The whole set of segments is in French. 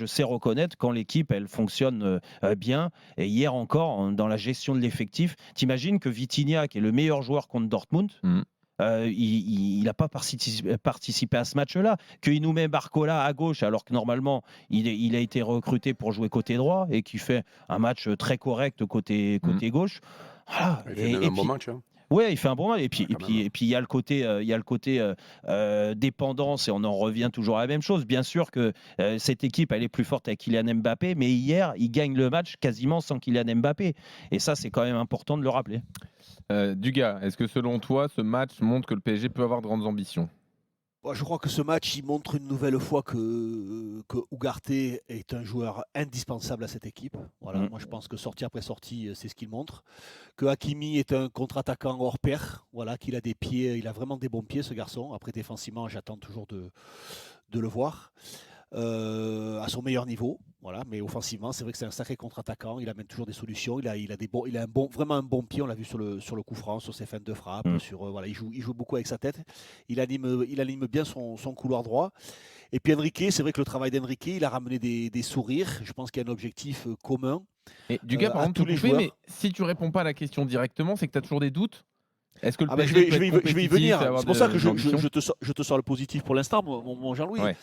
je sais reconnaître quand l'équipe elle fonctionne bien. Et hier encore, dans la gestion de l'effectif, t'imagines que Vitinha, qui est le meilleur joueur contre Dortmund, il n'a pas participé à ce match-là. Qu'il nous met Barcola à gauche, alors que normalement, il a été recruté pour jouer côté droit et qui fait un match très correct côté gauche. Voilà. Il fait même un bon match. Hein. Ouais, il fait un bon match. Et puis, il y a le côté, dépendance, et on en revient toujours à la même chose. Bien sûr que cette équipe, elle est plus forte avec Kylian Mbappé, mais hier, il gagne le match quasiment sans Kylian Mbappé. Et ça, c'est quand même important de le rappeler. Dugas, est-ce que selon toi, ce match montre que le PSG peut avoir de grandes ambitions ? Je crois que ce match, il montre une nouvelle fois que Ugarte est un joueur indispensable à cette équipe. Voilà, moi je pense que sortie après sortie, c'est ce qu'il montre. Que Hakimi est un contre-attaquant hors pair. Voilà, qu'il a des pieds, il a vraiment des bons pieds ce garçon. Après défensivement, j'attends toujours de le voir. À son meilleur niveau, voilà. Mais offensivement, c'est vrai que c'est un sacré contre-attaquant. Il amène toujours des solutions. Il a vraiment un bon pied. On l'a vu sur le coup franc, sur ses feintes de frappe. Voilà, il joue beaucoup avec sa tête. Il anime bien son couloir droit. Et puis Enrique, c'est vrai que le travail d'Enrique, il a ramené des sourires. Je pense qu'il y a un objectif commun. Et Dugas, par exemple, tous les joueurs. Mais si tu réponds pas à la question directement, c'est que tu as toujours des doutes. Est-ce que le PSG je vais y venir. C'est pour ça que je te sors le positif pour l'instant, mon Jean-Louis. Ouais.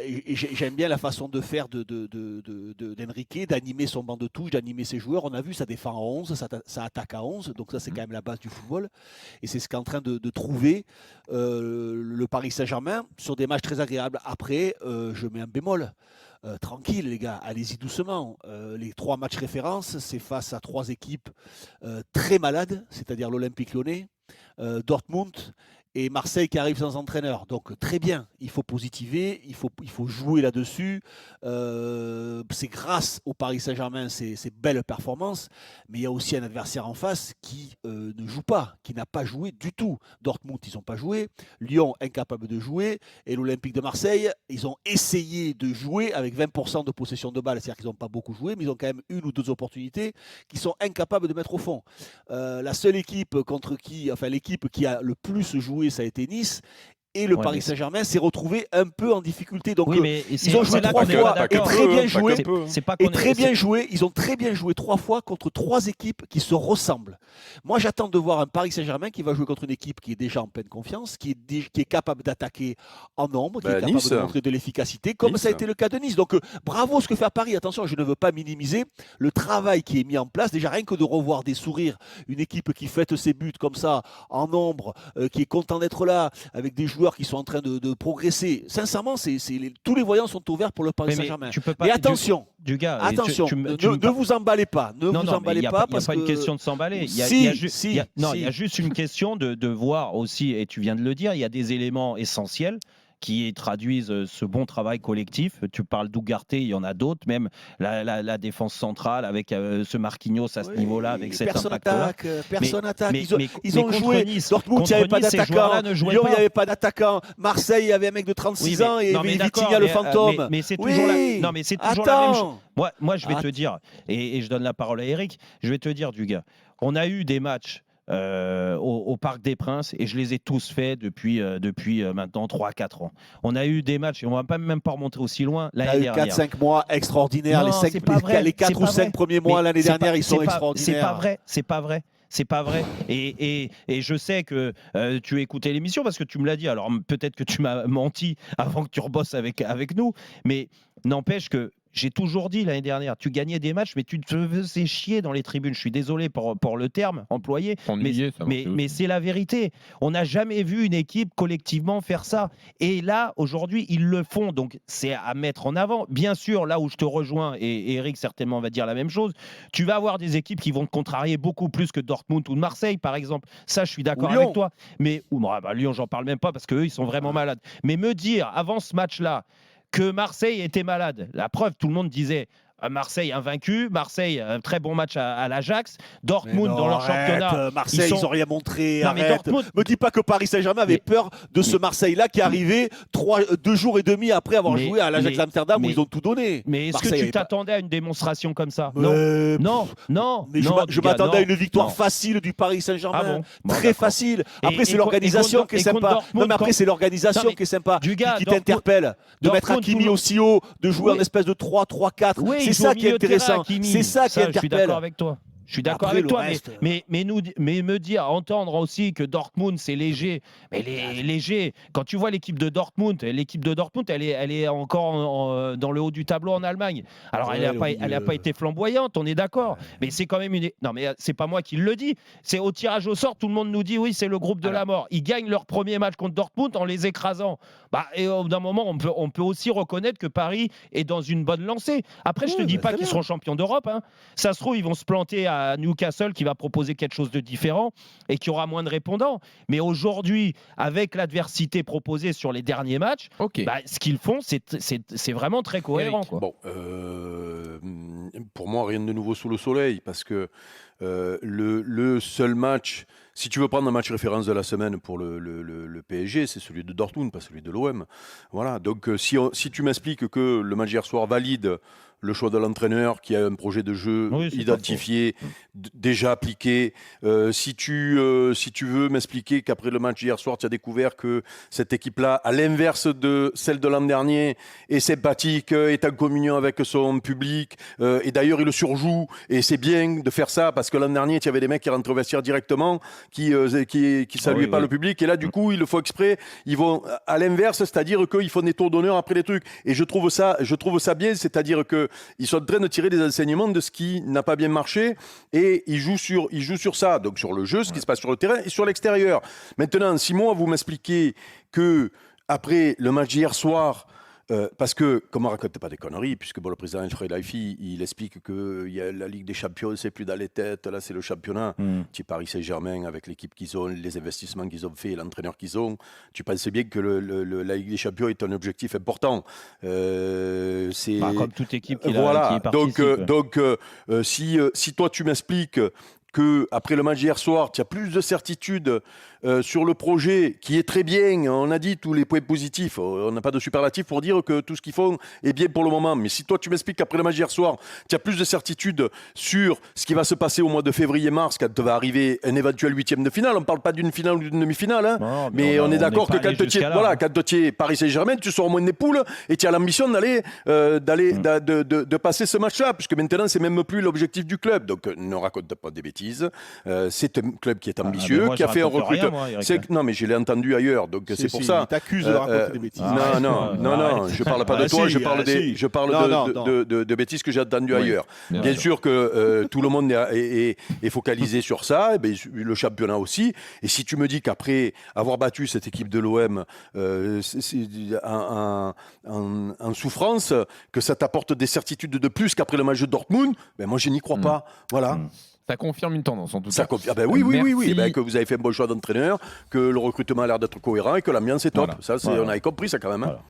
Et j'aime bien la façon de faire d'Enrique, d'animer son banc de touche, d'animer ses joueurs. On a vu, ça défend à 11, ça attaque à 11. Donc ça, c'est quand même la base du football. Et c'est ce qu'est en train de trouver le Paris Saint-Germain sur des matchs très agréables. Après, je mets un bémol. Tranquille les gars, allez-y doucement. Les 3 matchs références, c'est face à 3 équipes très malades, c'est-à-dire l'Olympique Lyonnais, Dortmund et Marseille qui arrive sans entraîneur. Donc très bien, il faut positiver, il faut jouer là-dessus. C'est grâce au Paris Saint-Germain ces belles performances, mais il y a aussi un adversaire en face qui ne joue pas, qui n'a pas joué du tout. Dortmund, ils n'ont pas joué. Lyon, incapable de jouer. Et l'Olympique de Marseille, ils ont essayé de jouer avec 20% de possession de balle. C'est-à-dire qu'ils n'ont pas beaucoup joué, mais ils ont quand même 1 ou 2 opportunités qu'ils sont incapables de mettre au fond. La seule équipe l'équipe qui a le plus joué, ça a été Nice. Et le Paris Saint-Germain s'est retrouvé un peu en difficulté. Donc ils ont joué 3 fois et très bien joué. Ils ont très bien joué 3 fois contre 3 équipes qui se ressemblent. Moi, j'attends de voir un Paris Saint-Germain qui va jouer contre une équipe qui est déjà en pleine confiance, qui est capable d'attaquer en nombre, qui est capable de montrer de l'efficacité, comme ça a été le cas de Nice. Donc bravo ce que fait Paris. Attention, je ne veux pas minimiser le travail qui est mis en place. Déjà rien que de revoir des sourires, une équipe qui fête ses buts comme ça en nombre, qui est content d'être là, avec des joueurs qui sont en train de progresser. Sincèrement, tous les voyants sont ouverts pour le Paris Saint-Germain. Mais attention, ne vous emballez pas. Ne vous emballez pas. Il n'y a pas une question de s'emballer. Il y a juste une question de voir aussi, et tu viens de le dire, il y a des éléments essentiels qui traduisent ce bon travail collectif. Tu parles d'Ugarte, il y en a d'autres, même la défense centrale avec ce Marquinhos à ce niveau-là, avec cet impact-là. Personne n'attaque. Ils ont joué. Dortmund, il n'y avait pas d'attaquant. Lyon, il n'y avait pas d'attaquant. Marseille, il y avait un mec de 36 ans et Vitinha le fantôme. Mais c'est toujours la même chose. Moi, je vais te dire, et je donne la parole à Eric, je vais te dire, Dugas, on a eu des matchs au Parc des Princes et je les ai tous faits depuis maintenant 3-4 ans. On a eu des matchs et on ne va même pas remonter aussi loin l'année dernière. 4-5 mois extraordinaires. Les 4 ou 5 premiers mois l'année dernière, ils sont extraordinaires. C'est pas vrai. Et je sais que tu écoutais l'émission parce que tu me l'as dit. Alors peut-être que tu m'as menti avant que tu rebosses avec nous. Mais n'empêche que j'ai toujours dit l'année dernière, tu gagnais des matchs, mais tu te faisais chier dans les tribunes. Je suis désolé pour le terme employé, mais c'est la vérité. On n'a jamais vu une équipe collectivement faire ça. Et là, aujourd'hui, ils le font. Donc, c'est à mettre en avant. Bien sûr, là où je te rejoins, et Eric certainement va dire la même chose, tu vas avoir des équipes qui vont te contrarier beaucoup plus que Dortmund ou Marseille, par exemple. Ça, je suis d'accord avec toi. Mais Lyon, j'en parle même pas parce qu'eux, ils sont vraiment malades. Mais me dire, avant ce match-là, que Marseille était malade. La preuve, tout le monde disait Marseille invaincu, Marseille un très bon match à l'Ajax, Dortmund dans leur championnat. Marseille, ils n'ont rien montré. Non, arrête. Dortmund... Me dis pas que Paris Saint-Germain avait peur de ce Marseille-là qui est arrivé 2 jours et demi après avoir joué à l'Ajax Amsterdam où ils ont tout donné. Mais est-ce que tu t'attendais à une démonstration comme ça? Non. Mais je m'attendais à une victoire facile du Paris Saint-Germain. Très facile. Après, c'est l'organisation qui est sympa. Non, mais après, c'est l'organisation qui est sympa. Qui t'interpelle. De mettre Hakimi aussi haut, de jouer en espèce de 3-3-4. C'est ça qui est intéressant. C'est ça qui interpelle. Je suis d'accord avec toi. Je suis d'accord avec toi, mais me dire, entendre aussi que Dortmund c'est léger, mais léger. Quand tu vois l'équipe de Dortmund, elle est encore dans le haut du tableau en Allemagne. Alors elle n'a pas été flamboyante, on est d'accord. Mais c'est quand même non, mais c'est pas moi qui le dis. C'est au tirage au sort, tout le monde nous dit oui, c'est le groupe de la mort. Ils gagnent leur premier match contre Dortmund en les écrasant. Et au bout d'un moment, on peut aussi reconnaître que Paris est dans une bonne lancée. Après, je te dis pas qu'ils seront champions d'Europe. Hein. Ça se trouve, ils vont se planter à Newcastle qui va proposer quelque chose de différent et qui aura moins de répondants. Mais aujourd'hui, avec l'adversité proposée sur les derniers matchs, ce qu'ils font, c'est vraiment très cohérent. Quoi. Bon, pour moi, rien de nouveau sous le soleil parce que le seul match, si tu veux prendre un match référence de la semaine pour le PSG, c'est celui de Dortmund, pas celui de l'OM. Voilà. Donc, si tu m'expliques que le match hier soir valide le choix de l'entraîneur qui a un projet de jeu identifié, déjà appliqué. Si tu veux m'expliquer qu'après le match hier soir, tu as découvert que cette équipe-là, à l'inverse de celle de l'an dernier, est sympathique, est en communion avec son public, et d'ailleurs il le surjoue, et c'est bien de faire ça, parce que l'an dernier, il y avait des mecs qui rentrent au vestiaire directement, qui saluaient pas le public, et là du coup, ils le font exprès, ils vont à l'inverse, c'est-à-dire qu'ils font des tours d'honneur après les trucs, et je trouve ça bien, c'est-à-dire que ils sont en train de tirer des enseignements de ce qui n'a pas bien marché et ils jouent sur ça, donc sur le jeu, ce qui se passe sur le terrain et sur l'extérieur. Maintenant, Simon, vous m'expliquez que après le match d'hier soir, parce que, comme on ne raconte pas des conneries, puisque le président Alfred Laifi, il explique que la Ligue des Champions, c'est plus dans les têtes, là c'est le championnat. Tu Paris Saint-Germain, avec l'équipe qu'ils ont, les investissements qu'ils ont fait, et l'entraîneur qu'ils ont, tu penses bien que la Ligue des Champions est un objectif important. Comme toute équipe qui voilà. participe. Donc, si toi tu m'expliques qu'après le match d'hier soir, tu as plus de certitude sur le projet, qui est très bien, on a dit tous les points positifs, on n'a pas de superlatif pour dire que tout ce qu'ils font est bien pour le moment, mais si toi tu m'expliques qu'après le match d'hier soir, tu as plus de certitude sur ce qui va se passer au mois de février-mars, quand va arriver un éventuel 8e de finale, on ne parle pas d'une finale ou d'une demi-finale, hein, mais on est d'accord que quand tu es Paris Saint-Germain, tu sors au moins des poules et tu as l'ambition de passer ce match-là, puisque maintenant c'est même plus l'objectif du club, donc ne raconte pas des bêtises, c'est un club qui est ambitieux, qui a fait un recrutement. Non, mais je l'ai entendu ailleurs, donc c'est pour ça. Il t'accuse de raconter des bêtises. Non, je parle pas de toi, je parle de bêtises que j'ai entendues ailleurs. Bien sûr que tout le monde est focalisé sur ça, et le championnat aussi. Et si tu me dis qu'après avoir battu cette équipe de l'OM en souffrance, que ça t'apporte des certitudes de plus qu'après le match de Dortmund, moi je n'y crois pas. Voilà. Ça confirme une tendance en tout cas. Oui. Que vous avez fait un bon choix d'entraîneur, que le recrutement a l'air d'être cohérent et que l'ambiance est top. Voilà. Ça, on avait compris ça quand même. Hein. Voilà.